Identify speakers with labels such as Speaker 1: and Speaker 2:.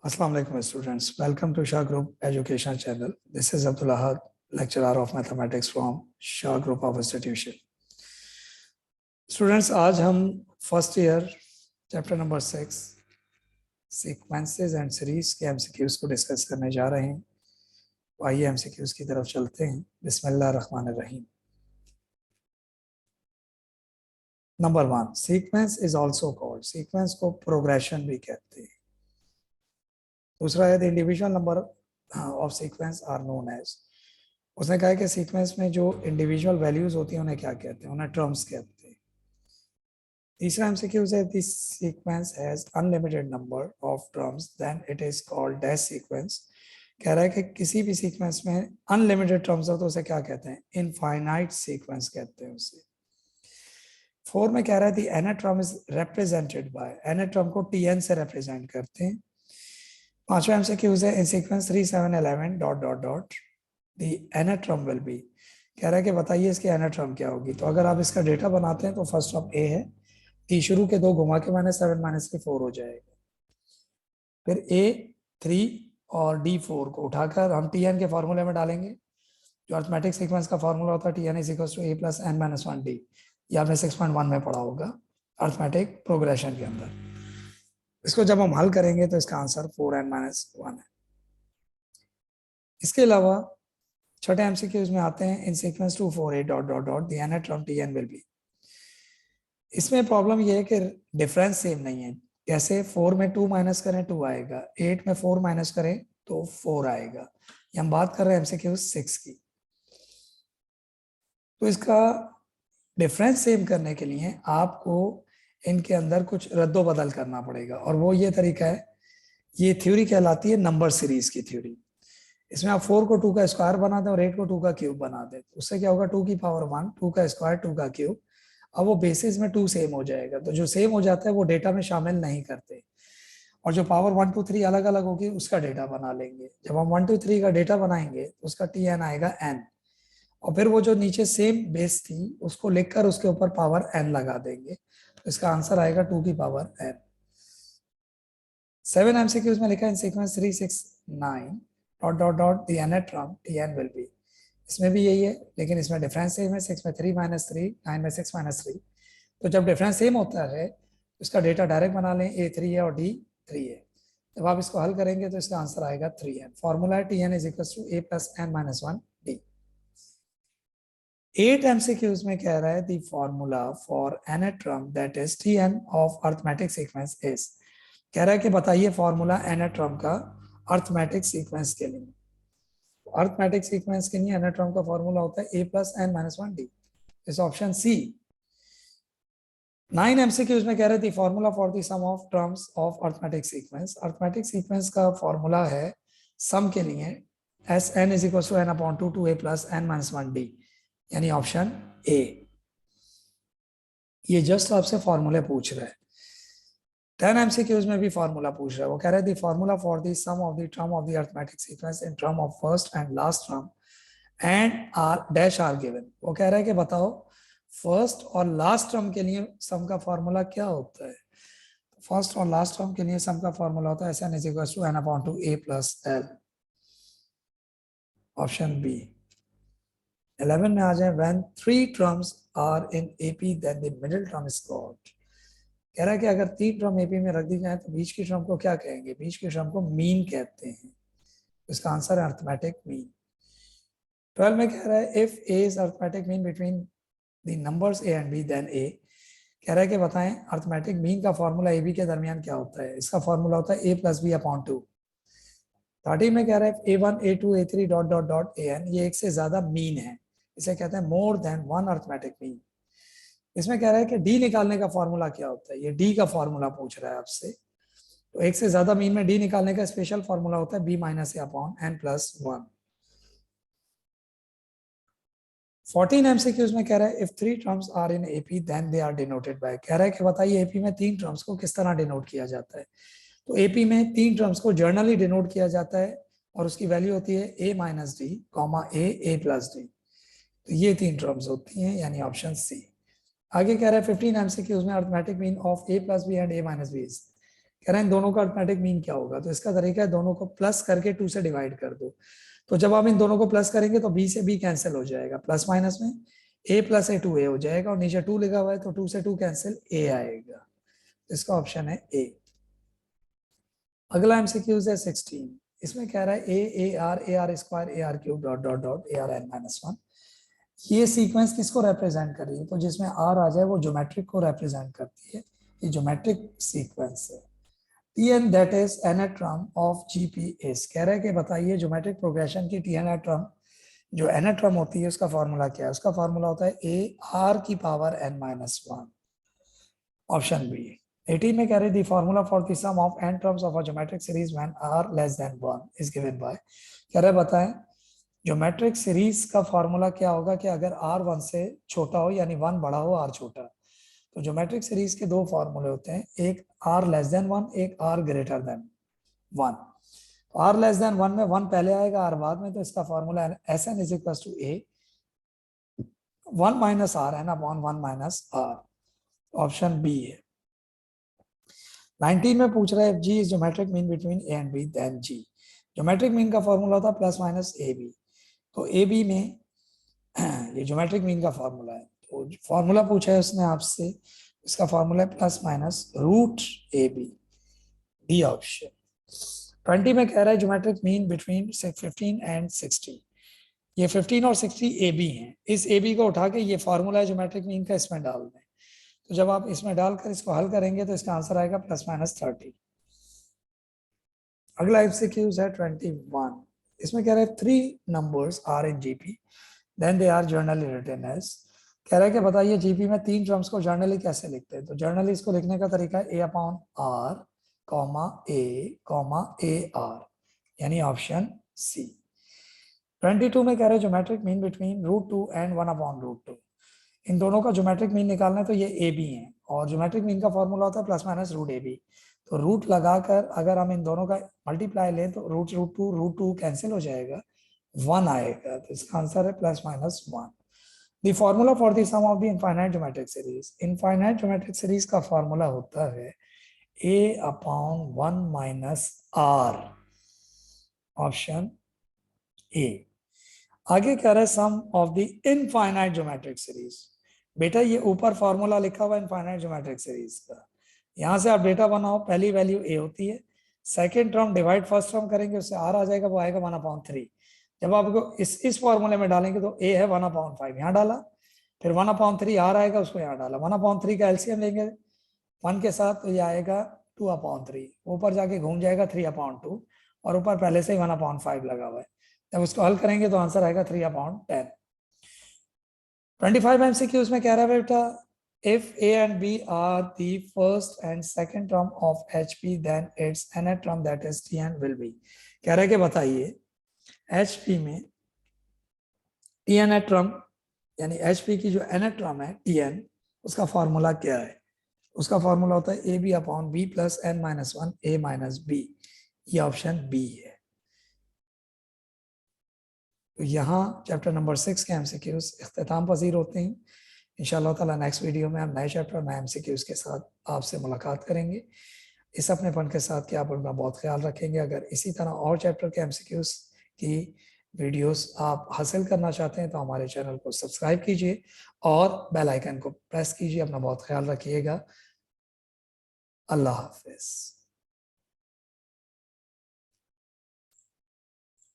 Speaker 1: Assalamu alaikum students. Welcome to Shah Group Education Channel. This is Abdul Ahad, lecturer of mathematics from Shah Group of Institution. Students, आज हम first year chapter number 6 sequences and series के MCQs को discuss करने जा रहे हैं। तो आइए एमसीक्यूज की तरफ चलते हैं। बिस्मिल्लाहिर्रहमानिर्रहीम। Number 1, sequence is also called, sequence को प्रोग्रेशन भी कहते हैं। दूसरा है the individual number of sequence are known as, उसने कहा है कि सीक्वेंस में जो इंडिविजुअल वैल्यूज होती हैं उन्हें क्या कहते हैं, उन्हें टर्म्स कहते हैं। तीसरा एमसीक्यू है this sequence has unlimited number of terms then it is called dash sequence. कह रहा है कि किसी भी सीक्वेंस में अनलिमिटेड टर्म्स हो तो उसे क्या कहते हैं, इनफाइनाइट सीक्वेंस कहते हैं उसे। 4 में कह रहा है the nth term is represented by, nth term को tn से रिप्रेजेंट करते हैं। पांचवा एमसीक्यूज है in sequence 3 7 11 dot dot dot the nth term will be. कह रहा है कि बताइए इसकी nth टर्म क्या होगी। तो अगर आप इसका डेटा बनाते हैं तो फर्स्ट टर्म a है, t शुरू के 2 घुमा के -7 -3 4 हो जाएगा। फिर a 3 और d 4 को उठाकर हम tn के फॉर्मूले में डालेंगे, जो अरिथमेटिक सीक्वेंस का फॉर्मूला होता है tn = a + n - 1d। ये आपने 6.1 में पढ़ा होगा अरिथमेटिक प्रोग्रेशन के अंदर। इसको जब हम हल करेंगे तो इसका आंसर 4n - 1 है। इसके अलावा छठे एमसीक्यूज में आते हैं in sequence 2 4 8 dot dot dot the nth term tn will be. इसमें प्रॉब्लम ये है कि डिफरेंस सेम नहीं है। जैसे 4 में 2 माइनस करें 2 आएगा, 8 में 4 माइनस करें तो 4 आएगा। ये हम बात कर रहे हैं एमसीक्यूज 6 की। तो इसका डिफरेंस सेम करने के लिए आपको इनके अंदर कुछ रद्दो बदल करना पड़ेगा, और वो ये तरीका है, ये थ्योरी कहलाती है नंबर सीरीज की थ्योरी। इसमें आप 4 को 2 का स्क्वायर बना दें और 8 को 2 का क्यूब बना दें, उससे क्या होगा 2 की पावर 1, 2 का स्क्वायर 2 का क्यूब। अब वो बेसिस में 2 सेम हो जाएगा, तो जो सेम हो जाता है वो डेटा में शामिल नहीं करते, और जो पावर 1 2 3 अलग अलग होगी उसका डेटा बना लेंगे। जब हम 1 2 3 का डेटा बनाएंगे तो उसका tn आएगा n, और फिर वो जो नीचे सेम बेस थी उसको लिखकर उसके ऊपर पावर n लगा देंगे, तो इसका आंसर आएगा 2 की पावर n। 7 एमसीक्यूज में लिखा है in sequence 3 6 9 dot dot dot the nth term tn will be. इसमें भी यही है, लेकिन इसमें डिफरेंस सेम है। 6 में 3 - 3, 9 में 6 - 3। तो जब डिफरेंस सेम होता है तो इसका डेटा डायरेक्ट बना लें, a 3 है और d 3 है। जब आप इसको हल करेंगे तो इसका आंसर आएगा 3n। फॉर्मूला है tn = a + n - 1d। 8 MCQs में कह रहा है the formula for nth term that is tn of arithmetic sequence is. कह रहा है कि बताइए फॉर्मूला nth टर्म का अरिथमेटिक सीक्वेंस के लिए। अरिथमेटिक सीक्वेंस के लिए nth टर्म का फॉर्मूला होता है a + n - 1d। इस ऑप्शन सी। 9 MCQs में कह रहे थे formula for the sum of terms of arithmetic sequence. Arithmetic sequence का फॉर्मूला है सम के लिए Sn = n/2 to a + n - 1d, यानी ऑप्शन ए। ये जस्ट आपसे फॉर्मूले पूछ रहा है। 10 MCQs में भी फॉर्मूला पूछ रहा है। वो कह रहे हैं the formula for the sum of the term of the arithmetic sequence in term of first and last term and R dash R given. वो कह रहा है कि बताओ फर्स्ट और लास्ट टर्म के लिए सम का फॉर्मूला क्या होता है। फर्स्ट और लास्ट टर्म के लिए सम का फॉर्मूला होता है Sn = n/2 a + l, option B. 11 में आ जाए when 3 terms are in AP then the middle term is called। कह रहा है कि अगर 3 टर्म AP में रख दी जाए तो बीच की टर्म को क्या कहेंगे, बीच की टर्म को मीन कहते हैं। इसका आंसर है अरिथमेटिक मीन। 12 में कह रहा है if A is arithmetic mean between the numbers A and B then A। कह रहा है कि बताएं अरिथमेटिक मीन का फॉर्मूला ए बी के दरमियान क्या होता है। इसका फॉर्मूला होता है a + b/2। 30 में कह रहा है a1 a2 a3 dot dot dot an, ये एक से ज्यादा मीन है, इसे कहते हैं more than one arithmetic mean. इसमें कह रहा है कि डी निकालने का फॉर्मूला क्या होता है, ये डी का फॉर्मूला पूछ रहा है आपसे। तो एक से ज्यादा मीन में डी निकालने का स्पेशल फॉर्मूला होता है b - a/n + 1। 14 MCQs में कह रहा है if 3 terms are in AP then they are denoted by. कह रहा है कि बताइए एपी में 3 टर्म्स को किस तरह डिनोट किया जाता है। तो एपी में 3 टर्म्स को जर्नली डिनोट किया जाता है और उसकी वैल्यू होती है a - d, a + d। तो ये 3 टर्म्स होती हैं, यानी ऑप्शन सी। आगे कह रहा है 15 MCQs में arithmetic mean of a + b and a - b। कह रहे हैं इन दोनों का अर्थमेटिक मीन क्या होगा, तो इसका तरीका है दोनों को प्लस करके 2 से डिवाइड कर दो। तो जब आप इन दोनों को प्लस करेंगे तो b से b कैंसिल हो जाएगा, प्लस माइनस में a प्लस a 2a हो जाएगा, और नीचे 2 लिखा हुआ है तो 2 से 2 कैंसिल a आएगा। इसका ऑप्शन है ए। अगला एमसीक्यूज है 16। इसमें कह रहा है A R square A R cube dot dot dot A R N minus one. ये सीक्वेंस किसको रिप्रेजेंट कर रही है, तो जिसमें आर आ जाए वो ज्योमेट्रिक को रिप्रेजेंट करती है, ये ज्योमेट्रिक सीक्वेंस है। Tn that is nth term of GP is, कह रहा है कि बताइए ज्योमेट्रिक प्रोग्रेशन की Tn टर्म जो nth टर्म होती है उसका फॉर्मूला क्या है। उसका फॉर्मूला होता है a r की power n minus one, option B. 18 में कह रहे the formula for the sum of n terms of a geometric series when r less than 1 is given by, कह रहे बताएं ज्योमेट्रिक सीरीज का फॉर्मूला क्या होगा कि अगर r 1 से छोटा हो यानी 1 बड़ा हो r छोटा। तो ज्योमेट्रिक सीरीज के दो फॉर्मूले होते हैं, एक r लेस देन 1, एक r greater than 1। r less than 1 में 1 पहले आएगा r बाद में, तो इसका फॉर्मूला है Sn is equal to a 1 minus r n upon 1 minus r, option B है। 19 में पूछ रहा है g is geometric mean between a and b then g। Geometric mean का फॉर्मूला होता है प्लस माइनस ए बी, तो ए बी में ये ज्योमेट्रिक मीन का फॉर्मूला है। तो फॉर्मूला पूछा है उसने आपसे, इसका फॉर्मूला है plus minus root A B, D option. 20 में कह रहा है ज्योमेट्रिक मीन बिटवीन 15 एंड 60। ये 15 और 60 ए बी है, इस ए बी को उठा के ये फॉर्मूला है ज्योमेट्रिक मीन का इसमें डाल दें। तो जब आप इसमें डालकर इसको हल करेंगे तो इसका आंसर आएगा प्लस माइनस 30। अगला एमसीक्यूज है 21। इसमें कह रहा है 3 numbers are in GP then they are generally written as, कह रहा है कि बताइए जीपी में 3 टर्म्स को जर्नली कैसे लिखते हैं। तो जर्नली इसको लिखने का तरीका है A upon R comma A R, यानी ऑप्शन सी। 22 में कह रहे हैं geometric mean between root 2 and 1 upon root 2। इन दोनों का ज्योमेट्रिक मीन निकालना है तो ये ए बी है, और ज्योमेट्रिक मीन का फॉर्मूला होता है plus minus root A B. तो रूट लगाकर अगर हम इन दोनों का मल्टीप्लाई लें तो रूट टू कैंसिल हो जाएगा, 1 आएगा, तो इसका आंसर है plus minus 1। The formula for the sum of the infinite geometric series, infinite geometric series का फॉर्मूला होता है a upon 1 minus r, option A. आगे कह रहा है sum of the infinite geometric series. बेटा ये ऊपर फॉर्मूला लिखा हुआ है इनफाइनाइट ज्योमेट्रिक सीरीज का, यहां से आप डेटा बनाओ, पहली वैल्यू a होती है, second term divide first term करेंगे उससे r आ जाएगा, वो आएगा 1/3। जब आपको इस फॉर्मूले में डालेंगे तो a है 1/5, यहाँ डाला, फिर 1/3 r आएगा, उसको यहाँ डाला, 1/3 का एलसीएम लेंगे 1 के साथ तो ये आएगा 2/3, ऊपर जाके घूम जाएगा 3/2, और ऊपर पहले से ही 1/5 लगा हुआ है। जब उसको हल करेंगे तो आंसर आएगा 3/10। 25 MCQ में कह रहा है बेटा if a and b are the first and second term of HP then its nth term that is Tn will be, कह रहा है कि बताइए HP में Tn टर्म यानी HP की जो nth टर्म है Tn, उसका फॉर्मूला क्या है। उसका फॉर्मूला होता है A B upon B plus N minus 1 A minus B, ये ऑप्शन बी है। तो यहाँ चैप्टर नंबर 6 के एमसीक्यूज इख्तिताम पजीर होते हैं। इंशाअल्लाह ताला नेक्स्ट वीडियो में हम नए चैप्टर नए एमसीक्यूज के साथ आपसे मुलाकात करेंगे। इस अपनेपन के साथ कि आप उनका बहुत ख्याल रखेंगे। अगर इसी तरह और चैप्टर के एमसीक्यूज की वीडियोस आप हासिल करना चाहते हैं तो हमारे चैनल को सब्सक्राइब कीजिए और बेल आइकन को प्रेस कीजिए। अपना बहुत ख्याल रखिएगा। अल्लाह हाफिज।